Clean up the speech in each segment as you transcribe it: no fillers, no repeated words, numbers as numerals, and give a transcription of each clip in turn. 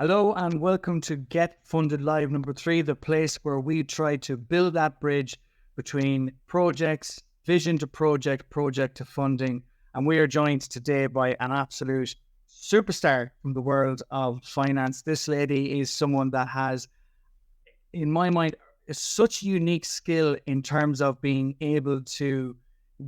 Hello and welcome to Get Funded Live number 3, the place where we try to build that bridge between projects, vision to project, project to funding. And we are joined today by an absolute superstar from the world of finance. This lady is someone that has, in my mind, such unique skill in terms of being able to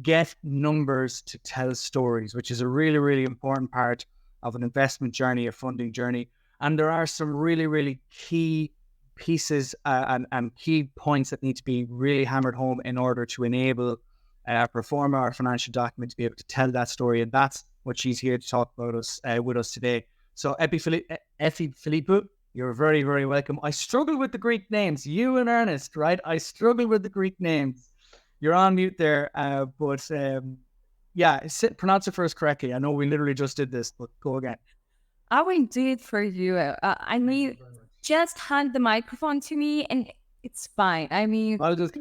get numbers to tell stories, which is a really, really important part of an investment journey, a funding journey. And there are some really, really key pieces and key points that need to be really hammered home in order to enable pro forma or financial document to be able to tell that story. And that's what she's here to talk about with us today. So Efi Philippou, you're very, very welcome. I struggle with the Greek names. You and Ernest, right? I struggle with the Greek names. You're on mute there, but pronounce it first correctly. I know we literally just did this, but go again. I will do it for you. I mean, just hand the microphone to me, and it's fine. I mean, I'll just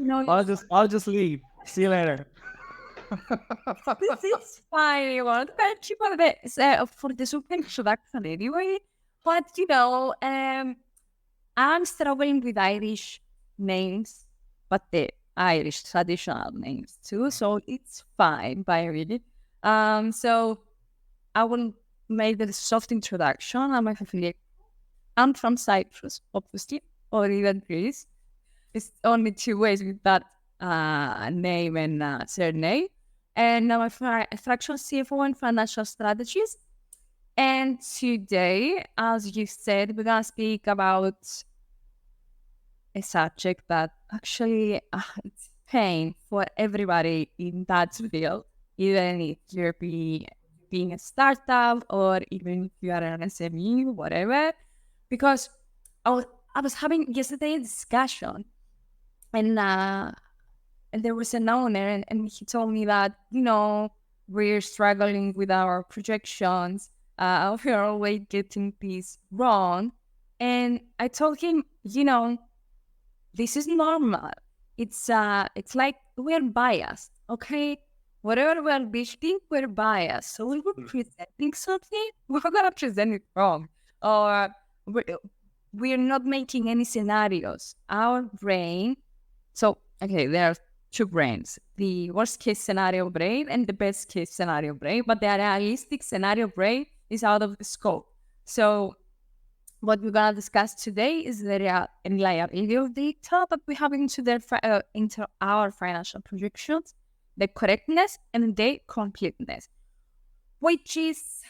leave. See you later. this is fine. Well, thank you for the super introduction anyway. But I'm struggling with Irish names, but the Irish traditional names too. So it's fine by really. So I will make the soft introduction. I'm from Cyprus, obviously, or even Greece. It's only two ways with that name and surname. And I'm a fractional CFO and financial strategist. And today, as you said, we're going to speak about a subject that actually it's pain for everybody in that field, even if you're being a startup or even if you are an SME, whatever. Because I was having yesterday a discussion and there was an owner and he told me that, we're struggling with our projections. We're always getting these wrong. And I told him, this is normal. It's like we're biased, okay? Whatever we're reading, we're biased. So we were presenting something, we're gonna present it wrong. Or we're not making any scenarios. Our brain, there are two brains, the worst case scenario brain and the best case scenario brain, but the realistic scenario brain is out of the scope. So what we're going to discuss today is the reliability of data that we have into our financial projections, the correctness and the completeness, which is,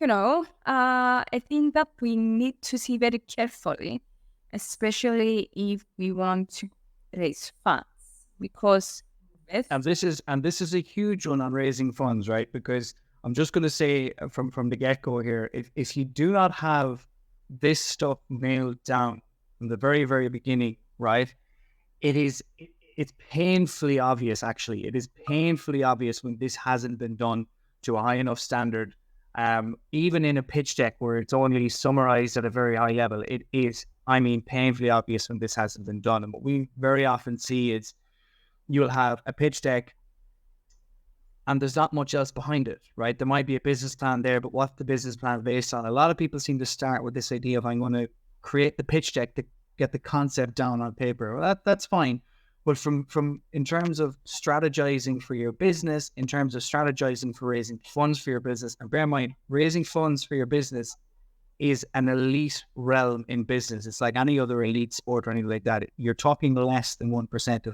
I think that we need to see very carefully, especially if we want to raise funds, because and this is a huge one on raising funds, right? Because I'm just going to say from the get-go here, if you do not have this stuff nailed down from the very, very beginning, right? It's painfully obvious, actually. It is painfully obvious when this hasn't been done to a high enough standard. Even in a pitch deck where it's only summarized at a very high level, it is, painfully obvious when this hasn't been done. And what we very often see is you'll have a pitch deck and there's not much else behind it, right? There might be a business plan there, but what's the business plan based on? A lot of people seem to start with this idea of I'm going to create the pitch deck to get the concept down on paper. Well, that's fine. But from in terms of strategizing for your business, in terms of strategizing for raising funds for your business, and bear in mind, raising funds for your business is an elite realm in business. It's like any other elite sport or anything like that. You're talking less than 1%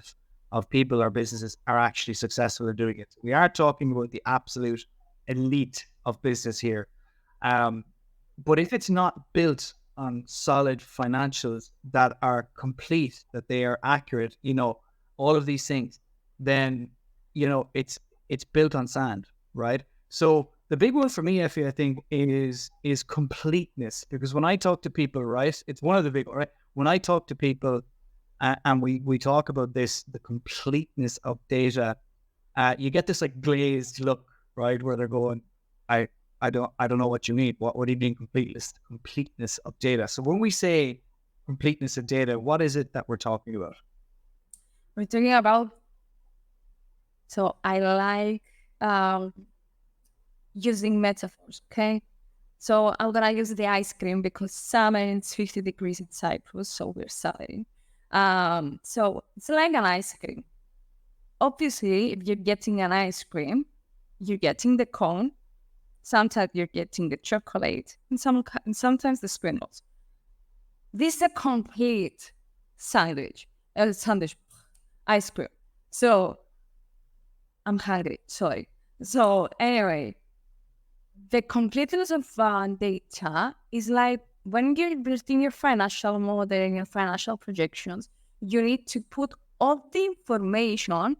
of people or businesses are actually successful in doing it. We are talking about the absolute elite of business here. But if it's not built on solid financials that are complete, that they are accurate, all of these things, then, it's built on sand, right? So the big one for me, Efi, I think is completeness. Because when I talk to people, right, it's one of the big, right? When I talk to people, and we talk about this, the completeness of data, you get this like glazed look, right, where they're going, I don't know what you mean. What do you mean completeness of data? So when we say completeness of data, what is it that we're talking about? we're talking about. So I like using metaphors. Okay, So I'm gonna use the ice cream because summer it's 50 degrees in Cyprus, so we're suffering. So it's like an ice cream. Obviously, if you're getting an ice cream, you're getting the cone. Sometimes you're getting the chocolate, and sometimes the sprinkles. This is a complete sandwich, ice cream. So I'm hungry. Sorry. So anyway, the completeness of data is like when you're building your financial model and your financial projections, you need to put all the information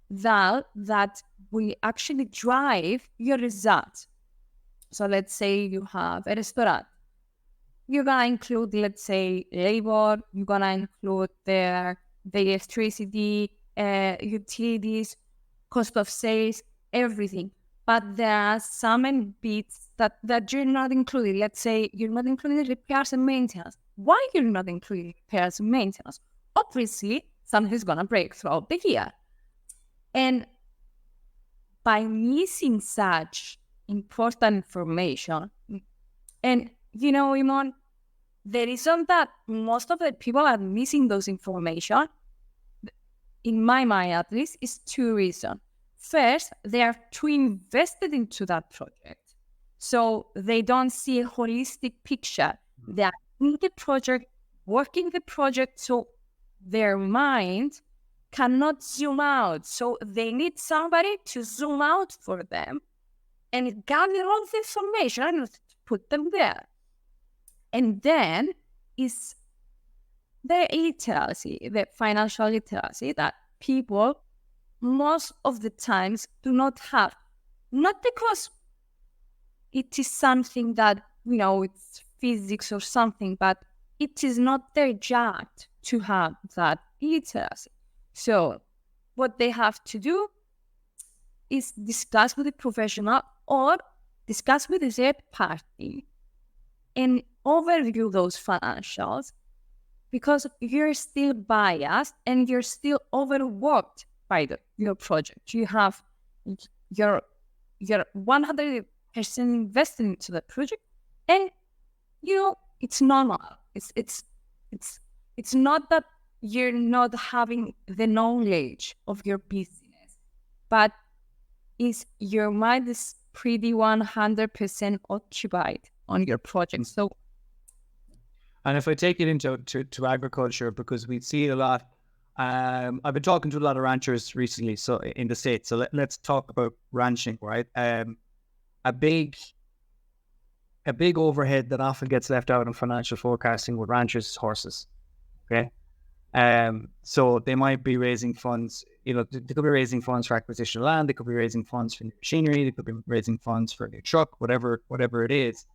that will actually drive your results. So let's say you have a restaurant. You're gonna include, let's say, labor. You're gonna include the electricity, utilities, cost of sales, everything. But there are some bits that you're not including. Let's say you're not including repairs and maintenance. Why you're not including repairs and maintenance? Obviously, something's gonna break throughout the year, and by missing such important information, and Iman, the reason that most of the people are missing those information, in my mind at least, is two reasons. First, they are too invested into that project. So they don't see a holistic picture. They are in the project, working the project, so their mind cannot zoom out. So they need somebody to zoom out for them and gather all the information and put them there. And then is the literacy, the financial literacy that people most of the times do not have. Not because it is something that, it's physics or something, but it is not their job to have that literacy. So what they have to do is discuss with a professional or discuss with a third party and overview those financials, because you're still biased and you're still overworked by your project. You have your 100% invested into the project, and it's normal. It's not that you're not having the knowledge of your business, but is your mind is pretty 100% occupied on your project. So, and if I take it into to agriculture, because we see a lot, I've been talking to a lot of ranchers recently, so in the States. So let's talk about ranching, right? A big overhead that often gets left out in financial forecasting with ranchers is horses. Okay. So they might be raising funds, they could be raising funds for acquisition of land, they could be raising funds for new machinery, they could be raising funds for a new truck, whatever it is.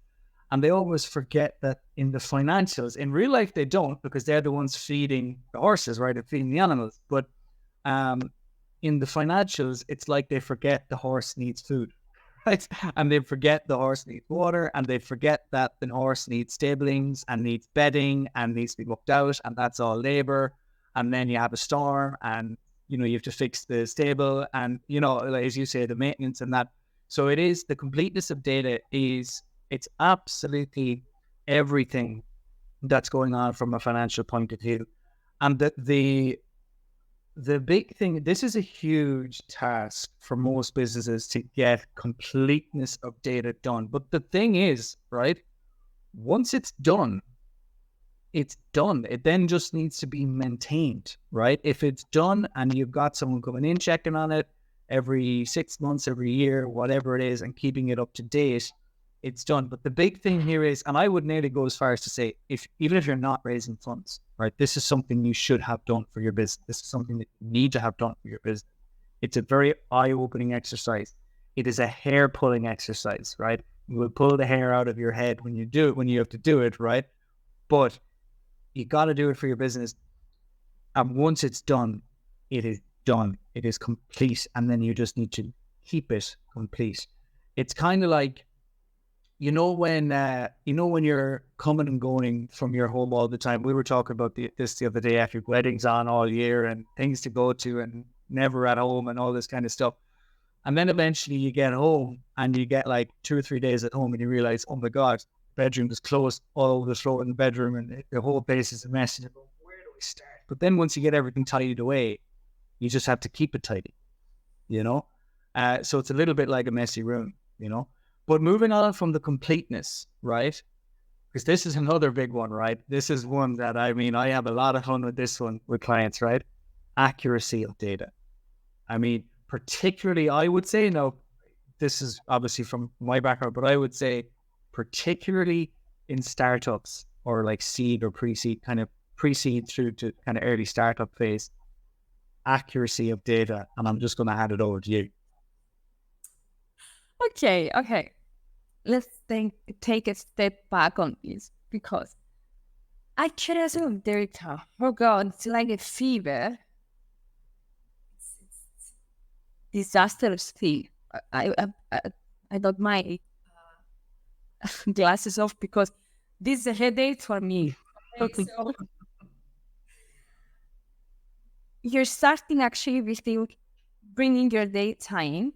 And they always forget that in the financials, in real life, they don't, because they're the ones feeding the horses, right? They're feeding the animals. But in the financials, it's like they forget the horse needs food, right? And they forget the horse needs water, and they forget that the horse needs stablings and needs bedding and needs to be looked out, and that's all labor. And then you have a storm, and you have to fix the stable, and like, as you say, the maintenance and that. So it is, the completeness of data it's absolutely everything that's going on from a financial point of view. And the big thing, this is a huge task for most businesses to get completeness of data done. But the thing is, right, once it's done, it's done. It then just needs to be maintained, right? If it's done and you've got someone coming in, checking on it every 6 months, every year, whatever it is, and keeping it up to date, it's done. But the big thing here is, and I would nearly go as far as to say, even if you're not raising funds, right, this is something you should have done for your business. This is something that you need to have done for your business. It's a very eye-opening exercise. It is a hair-pulling exercise, right? You will pull the hair out of your head when you do it, when you have to do it, right? But you got to do it for your business. And once it's done, it is done. It is complete. And then you just need to keep it complete. It's kind of like, when you're coming and going from your home all the time. We were talking about this the other day, after weddings on all year and things to go to and never at home and all this kind of stuff. And then eventually you get home and you get like 2 or 3 days at home and you realize, oh my God, bedroom is closed all over the floor in the bedroom and the whole place is a mess. And you go, where do we start? But then once you get everything tidied away, you just have to keep it tidy, you know? So it's a little bit like a messy room, you know? But moving on from the completeness, right? Because this is another big one, right? This is one that, I mean, I have a lot of fun with this one with clients, right? Accuracy of data. I mean, particularly, I would say, now, this is obviously from my background, but I would say particularly in startups or like seed or pre-seed, kind of pre-seed through to kind of early startup phase, accuracy of data. And I'm just going to hand it over to you. Okay. Let's take a step back on this, because accuracy of data, oh God, it's like a fever. It's disastrous thing. I got my glasses off because this is a headache for me. Okay, so you're starting actually with bringing your data in,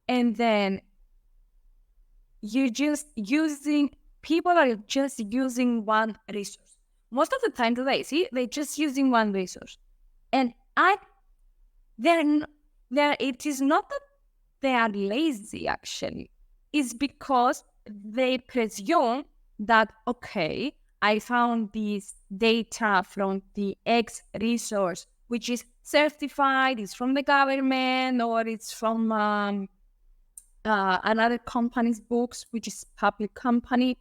and then you're just using, people are just using one resource. Most of the time today, see, they're just using one resource. And it is not that they are lazy, actually. It's because they presume that, okay, I found this data from the X resource, which is certified, it's from the government, or it's from another company's books, which is public company,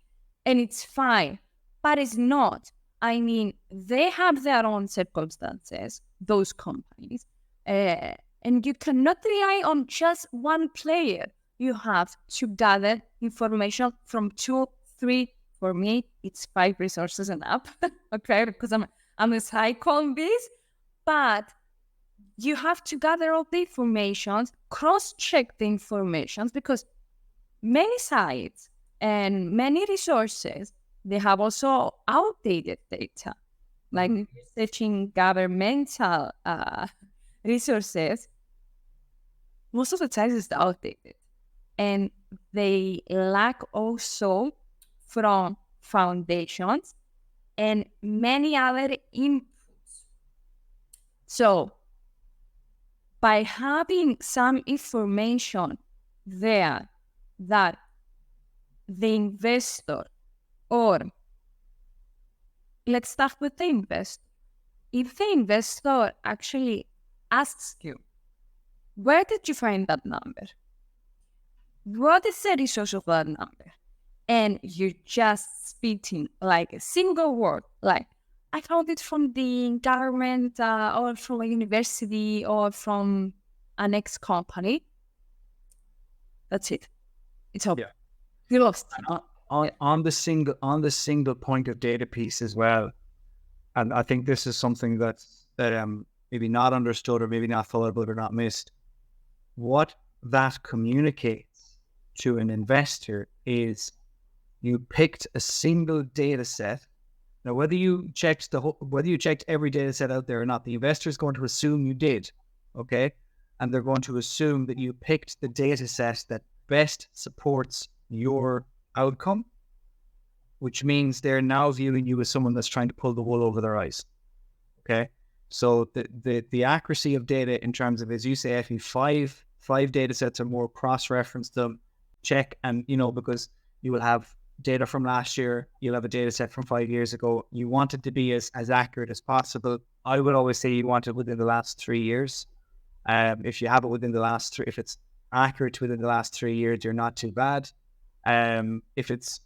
and it's fine. But it's not. I mean, they have their own circumstances, those companies, and you cannot rely on just one player. You have to gather information from 2, 3. For me, it's 5 resources enough. Okay, because I'm a psycho on this, but you have to gather all the information, cross-check the information, because many sites and many resources, they have also outdated data. Like researching governmental resources, most of the time it's outdated. And they lack also from foundations and many other inputs. So by having some information there that the investor, or let's start with the investor. If the investor actually asks you, where did you find that number? What is the resource of that number? And you're just speaking like a single word, like, I found it from the government or from a university or from an ex company. That's it. It's over. Yeah. You lost. On the single point of data piece as well. And I think this is something that maybe not understood or maybe not thought about or not missed. What that communicates to an investor is you picked a single data set. Now, whether you checked every data set out there or not, the investor is going to assume you did, okay? And they're going to assume that you picked the data set that best supports your outcome, which means they're now viewing you as someone that's trying to pull the wool over their eyes, okay? So the accuracy of data in terms of, as you say, Efi, five data sets or more, cross-reference them, check, and, because you will have data from last year, you'll have a data set from 5 years ago. You want it to be as accurate as possible. I would always say you want it within the last 3 years. If you have it within the last 3, if it's accurate within the last 3 years, you're not too bad. If it's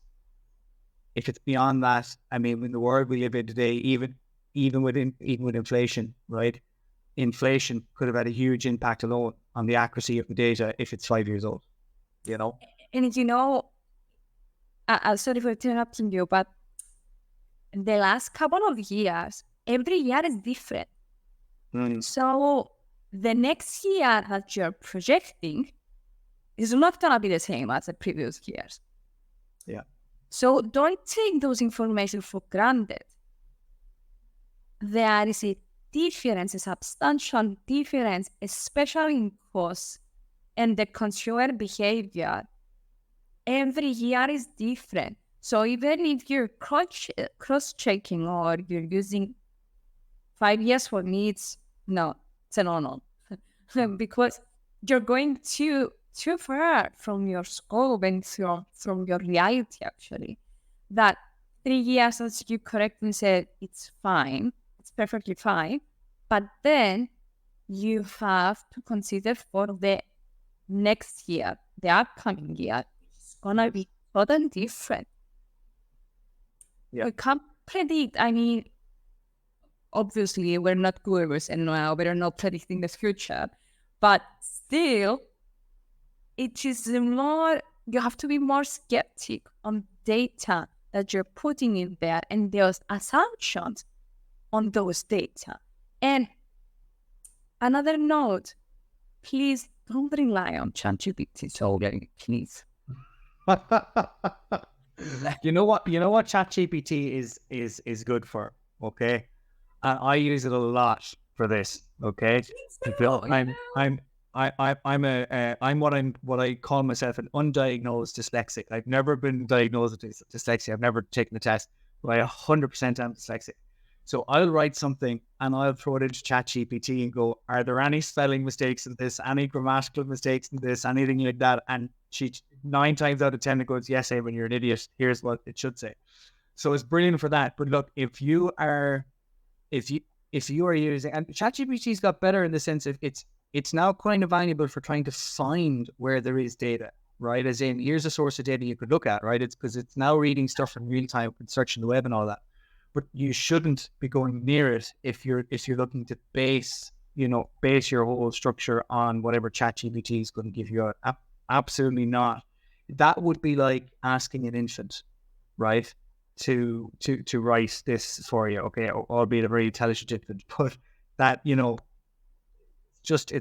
beyond that, I mean, in the world we live in today, even with inflation, right? Inflation could have had a huge impact alone on the accuracy of the data if it's 5 years old, And sorry for interrupting you, but the last couple of years, every year is different. So the next year that you're projecting is not going to be the same as the previous years. Yeah. So don't take those information for granted. There is a difference, a substantial difference, especially in cost and the consumer behavior every year is different. So even if you're cross-checking or you're using 5 years, for me, it's a no. Because you're going too far from your scope and from your reality, actually. That 3 years, as you correctly said, it's fine. It's perfectly fine. But then you have to consider for the next year, the upcoming year. It's going to be totally different. Yeah. We can't predict. I mean, obviously, we're not gurus and we're not predicting the future. But still, it is more, you have to be more skeptic on data that you're putting in there and those assumptions on those data. And another note, please don't rely on ChatGPT solely, please. You know what? You know what ChatGPT is good for. Okay, and I use it a lot for this. Okay, I'm what I call myself an undiagnosed dyslexic. I've never been diagnosed with dyslexia. I've never taken the test, but I 100% am dyslexic. So I'll write something and I'll throw it into ChatGPT and go, are there any spelling mistakes in this, any grammatical mistakes in this, anything like that? And she 9 times out of 10 it goes, yes, Eamon, you're an idiot. Here's what it should say. So it's brilliant for that. But look, if you are using, and ChatGPT's got better in the sense of it's now kind of valuable for trying to find where there is data, right? As in, here's a source of data you could look at, right? It's because it's now reading stuff in real time and searching the web and all that. But you shouldn't be going near it if you're looking to base your whole structure on whatever ChatGPT is going to give you. Absolutely not. That would be like asking an infant, right, to write this for you. Okay, albeit a very intelligent infant, but that it's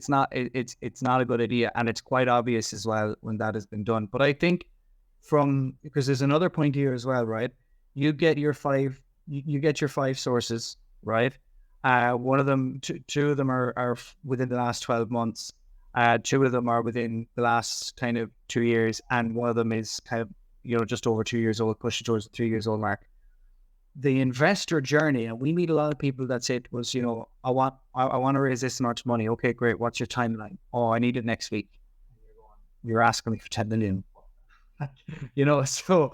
not a good idea, and it's quite obvious as well when that has been done. But I think because there's another point here as well, right? You get your five sources, right? One of them, two of them are within the last 12 months. Two of them are within the last kind of 2 years, and one of them is kind of just over 2 years old, pushing towards the 3 years old mark. The investor journey, and we meet a lot of people that say to us, I want to raise this much money. Okay, great. What's your timeline? Oh, I need it next week. You're asking me for 10 million. So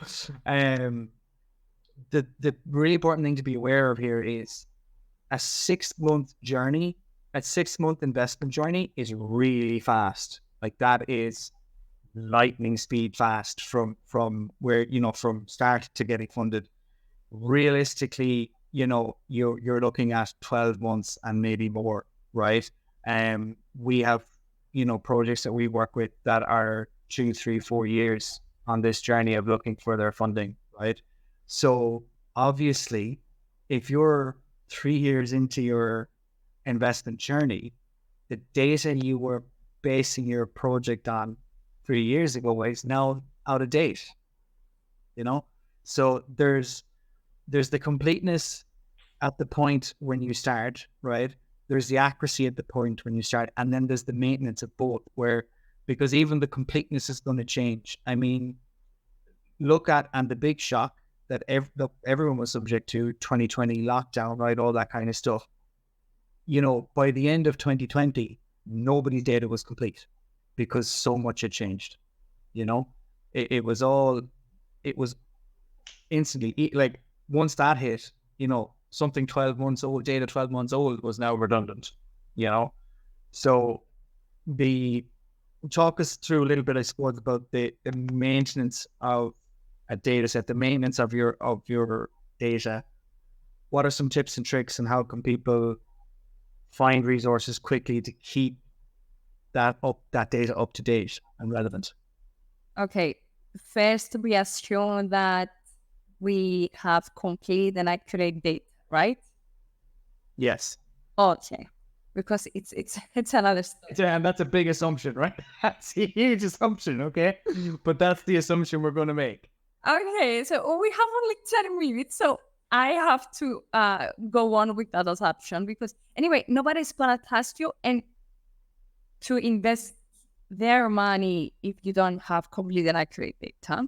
the really important thing to be aware of here is a 6-month journey, a 6-month investment journey is really fast. Like that is lightning speed fast from where, from start to getting funded. Realistically, you're looking at 12 months and maybe more, right? We have, projects that we work with that are 2, 3, 4 years on this journey of looking for their funding, right? So obviously, if you're 3 years into your investment journey, the data you were basing your project on 3 years ago is now out of date, So there's the completeness at the point when you start, right? There's the accuracy at the point when you start, and then there's the maintenance of both, because even the completeness is going to change. I mean, and the big shock that everyone was subject to, 2020 lockdown, right? All that kind of stuff. By the end of 2020, nobody's data was complete because so much had changed. It was instantly, like once that hit, something 12 months old, data 12 months old was now redundant, So talk us through a little bit, I suppose, about the maintenance of a data set, the maintenance of your data. What are some tips and tricks, and how can people find resources quickly to keep that data up to date and relevant? Okay, first we assume that we have complete and accurate data, right? Yes. Okay, because it's another story. Yeah, and that's a big assumption, right? That's a huge assumption, okay? But that's the assumption we're going to make. Okay, so we have only 10 minutes, so I have to go on with that assumption because anyway, nobody's gonna trust you and to invest their money if you don't have complete and accurate data,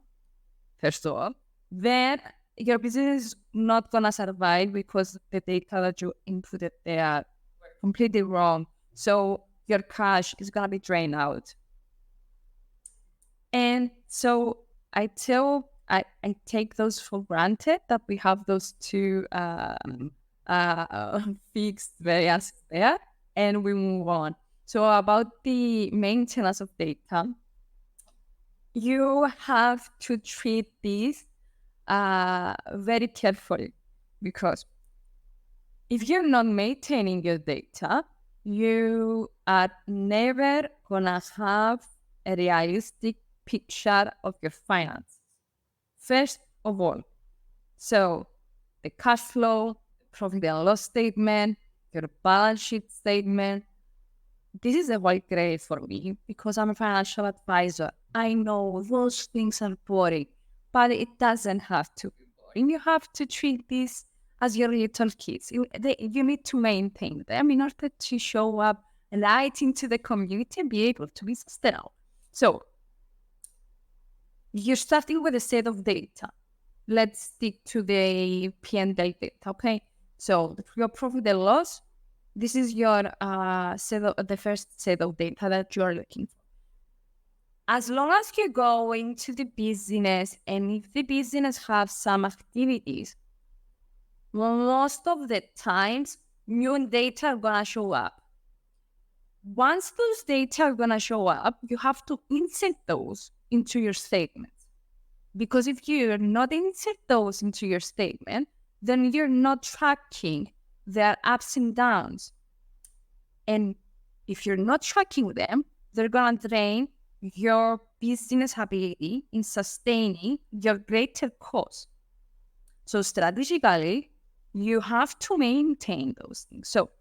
first of all. Then your business is not gonna survive because the data that you inputted there were completely wrong. So your cash is gonna be drained out. And so I take those for granted that we have those two fixed variables there, and we move on. So about the maintenance of data, you have to treat these very carefully, because if you're not maintaining your data, you are never gonna have a realistic picture of your finances. First of all, so the cash flow, profit and loss statement, your balance sheet statement. This is a white gray for me because I'm a financial advisor. I know those things are boring, but it doesn't have to be boring. You have to treat this as your little kids. You need to maintain them in order to show up light into the community and be able to be sustainable. So you're starting with a set of data. Let's stick to the P&L data, okay? So your profit and loss, this is your the first set of data that you are looking for. As long as you go into the business, and if the business has some activities, most of the times new data are gonna show up. Once those data are gonna show up, you have to insert those into your statement. Because if you're not insert those into your statement, then you're not tracking their ups and downs. And if you're not tracking them, they're going to drain your business ability in sustaining your greater cost. So strategically, you have to maintain those things. So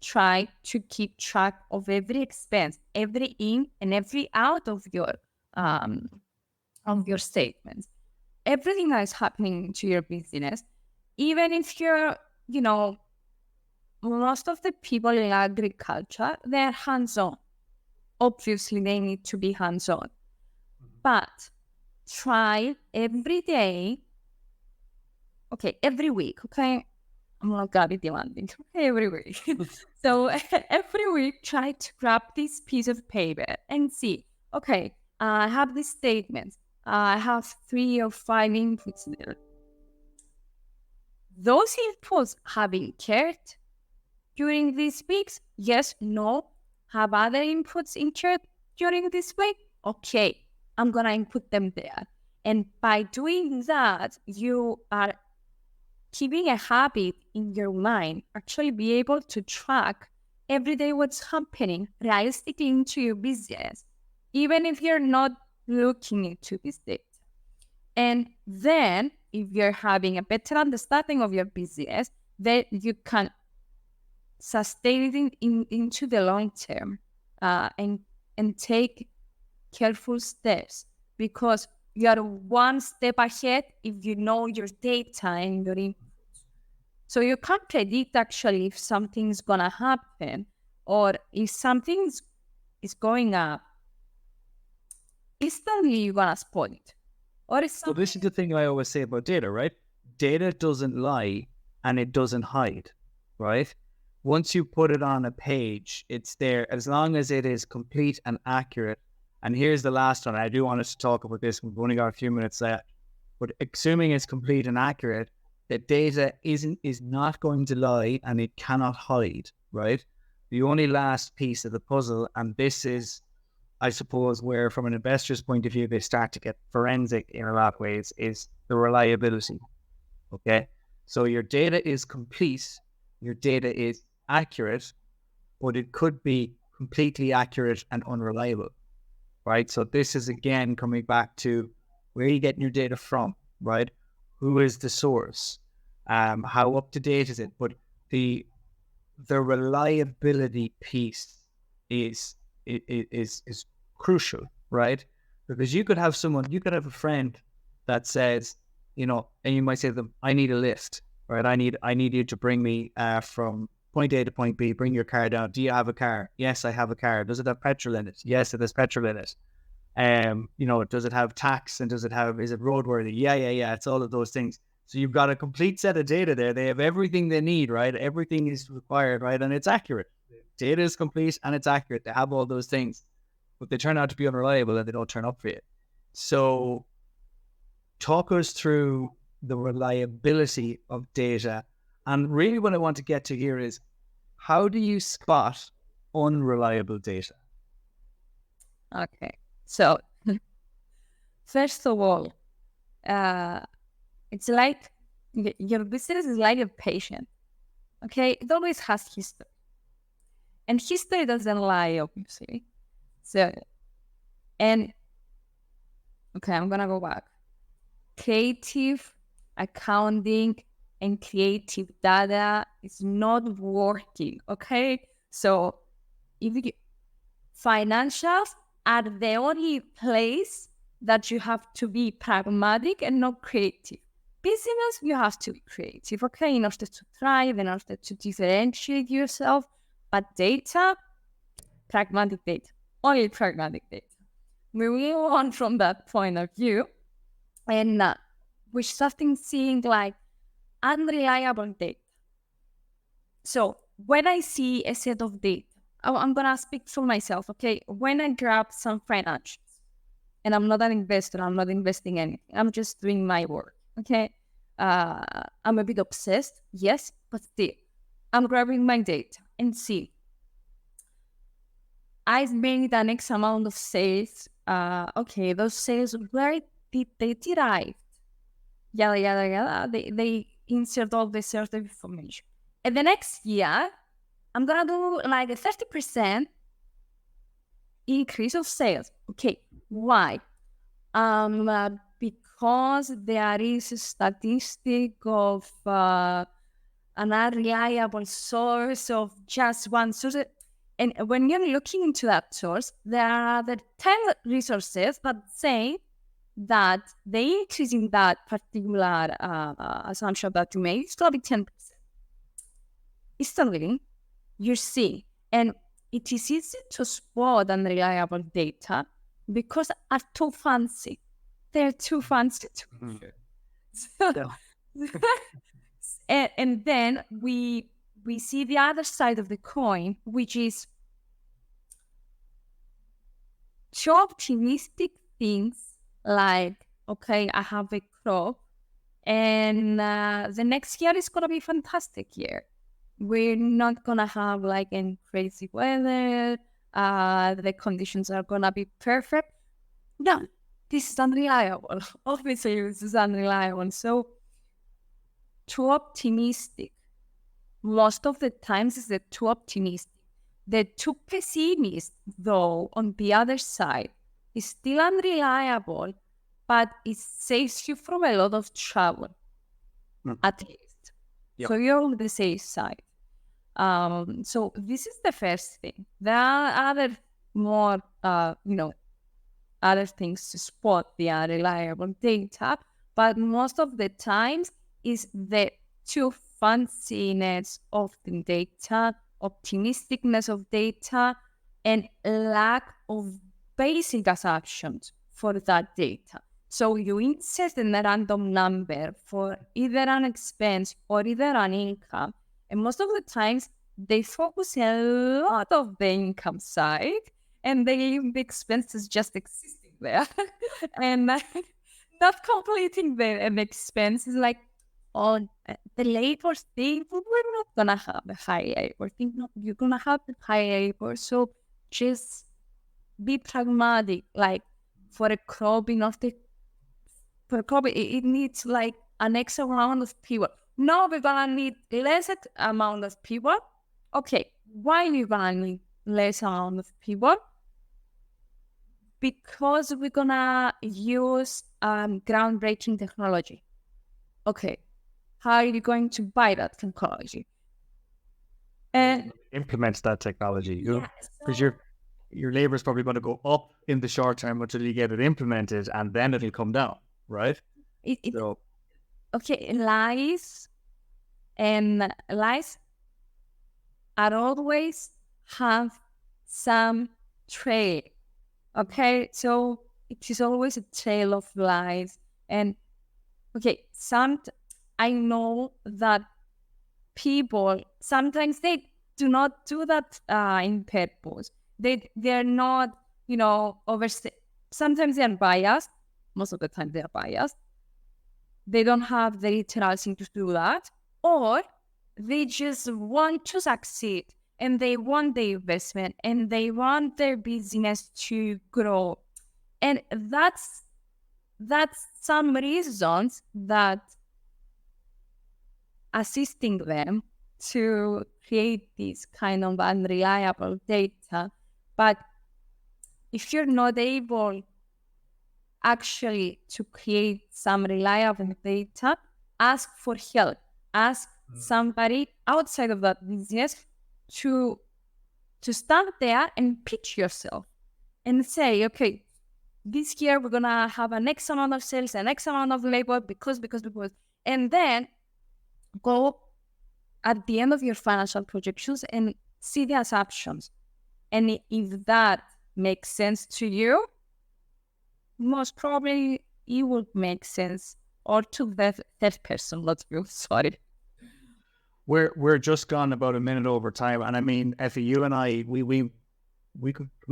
try to keep track of every expense, every in and every out of your statements. Everything that is happening to your business, even if you're, most of the people in agriculture, they're hands-on. Obviously, they need to be hands-on. But try every day, every week, I'm not gonna be demanding, every week. So every week, try to grab this piece of paper and see, I have this statement. I have 3 or 5 inputs there. Those inputs have been incurred during these weeks? Yes, no. Have other inputs incurred during this week? Okay, I'm going to input them there. And by doing that, you are keeping a habit in your mind, actually be able to track every day what's happening realistically into your business, even if you're not looking into this data. And then if you're having a better understanding of your business, then you can sustain it into the long term, and take careful steps, because you are one step ahead if you know your data and your inputs. So you can't predict actually if something's gonna happen, or if something is going up. Instantly you're gonna spot it. So this is the thing I always say about data, right? Data doesn't lie and it doesn't hide, right? Once you put it on a page, it's there as long as it is complete and accurate. And here's the last one. I do want us to talk about this. We've only got a few minutes left. But assuming it's complete and accurate, the data is not going to lie and it cannot hide, right? The only last piece of the puzzle, and this is, I suppose, where from an investor's point of view, they start to get forensic in a lot of ways, is the reliability. Okay. So your data is complete, your data is accurate, but it could be completely accurate and unreliable, right? So this is again coming back to where you getting your data from, right? Who is the source? How up to date is it? But the reliability piece is crucial, right? Because you could have a friend that says, and you might say to them, I need a lift, right? I need you to bring me from point A to point B, bring your car down. Do you have a car? Yes, I have a car. Does it have petrol in it? Yes, it has petrol in it. Does it have tax, and is it roadworthy? Yeah. It's all of those things. So you've got a complete set of data there. They have everything they need, right? Everything is required, right? And it's accurate. Data is complete and it's accurate. They have all those things, but they turn out to be unreliable and they don't turn up for you. So talk us through the reliability of data. And really what I want to get to here is, how do you spot unreliable data? Okay. So, first of all, it's like your business is like a patient. Okay. It always has history. And history doesn't lie, obviously. So, and okay, I'm going to go back. Creative accounting and creative data is not working. Okay. So, if you, financials are the only place that you have to be pragmatic and not creative. Business, you have to be creative, okay, in order to thrive, in order to differentiate yourself. But data, pragmatic data, only pragmatic data. Moving on from that point of view, and we're starting seeing like unreliable data. So when I see a set of data, I'm going to speak for myself, okay? When I grab some financials, and I'm not an investor, I'm not investing anything, I'm just doing my work, okay? I'm a bit obsessed, yes, but still, I'm grabbing my data and see, I've made an X amount of sales. Okay, those sales, where did they derive? Yada, yada, yada. They insert all this sort of information. And the next year, I'm going to do like a 30% increase of sales. Okay, why? Because there is a statistic of an unreliable source of just one source. And when you're looking into that source, there are the 10 resources that say that the increase in that particular assumption that you made is going to be 10%. Instantly, you see, and it is easy to spot unreliable data because are too fancy. They're too fancy. And then we see the other side of the coin, which is too optimistic things like, okay, I have a crop and the next year is going to be a fantastic year. We're not going to have like any crazy weather. The conditions are going to be perfect. No, this is unreliable. Obviously, this is unreliable. So, too optimistic. Most of the times is the too optimistic. The too pessimist, though, on the other side, is still unreliable, but it saves you from a lot of trouble, at least. Yep. So you're on the safe side. So this is the first thing. There are other more, other things to spot the unreliable data, but most of the times is the too fanciness of the data, optimisticness of data, and lack of basic assumptions for that data. So you insert a random number for either an expense or either an income, and most of the times they focus a lot of the income side and they leave the expenses just existing there and not completing the expenses. Like, on the labor thing, we're not gonna have a high labor thing. No, you're gonna have the high labor. So just be pragmatic. Like, for a crop, it needs like an X amount of people. No, we're gonna need less amount of people. Okay, why we're gonna need less amount of people? Because we're gonna use groundbreaking technology. Okay, how are you going to buy that technology? And implement that technology, because your labor is probably going to go up in the short term until you get it implemented, and then it'll come down, right? Okay, lies are always have some trail. Okay, so it is always a trail of lies. And okay, I know that people sometimes they do not do that in purpose. They're not, overstay. Sometimes they're biased. Most of the time they're biased. They don't have the literal thing to do that, or they just want to succeed and they want the investment and they want their business to grow. And that's some reasons that assisting them to create this kind of unreliable data. But if you're not able actually to create some reliable data, ask for help. Ask somebody outside of that business to stand there and pitch yourself and say, okay, this year we're gonna have an X amount of sales, an X amount of labor, because, and then go at the end of your financial projections and see the assumptions. And if that makes sense to you, most probably it would make sense, or to that person. Let's go. Sorry. We're just gone about a minute over time, and I mean, Efi, you and I, we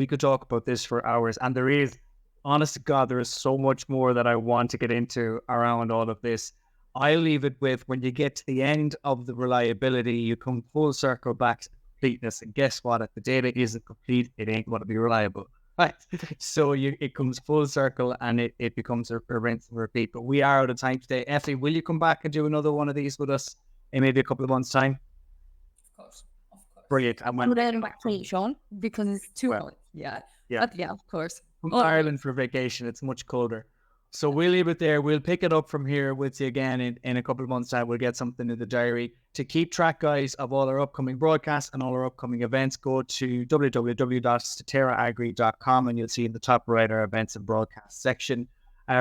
could talk about this for hours, and there is, honest to God, there is so much more that I want to get into around all of this. I'll leave it with, when you get to the end of the reliability, you come full circle back to completeness, and guess what? If the data isn't complete, it ain't going to be reliable. Right. So it comes full circle, and it becomes a rinse and repeat. But we are out of time today. Effie, will you come back and do another one of these with us in maybe a couple of months' time? Of course. Brilliant. And when vacation, because it's too hot. Yeah. But yeah, of course. From Ireland for vacation, it's much colder. So we'll leave it there. We'll pick it up from here with you again in a couple of months' time. We'll get something in the diary. To keep track, guys, of all our upcoming broadcasts and all our upcoming events, go to www.stateraagri.com, and you'll see in the top right our events and broadcast section.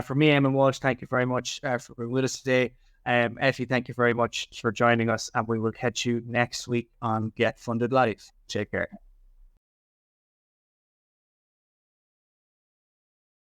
For me, Eamon Walsh, thank you very much for being with us today. Effie, thank you very much for joining us, and we will catch you next week on Get Funded Live. Take care.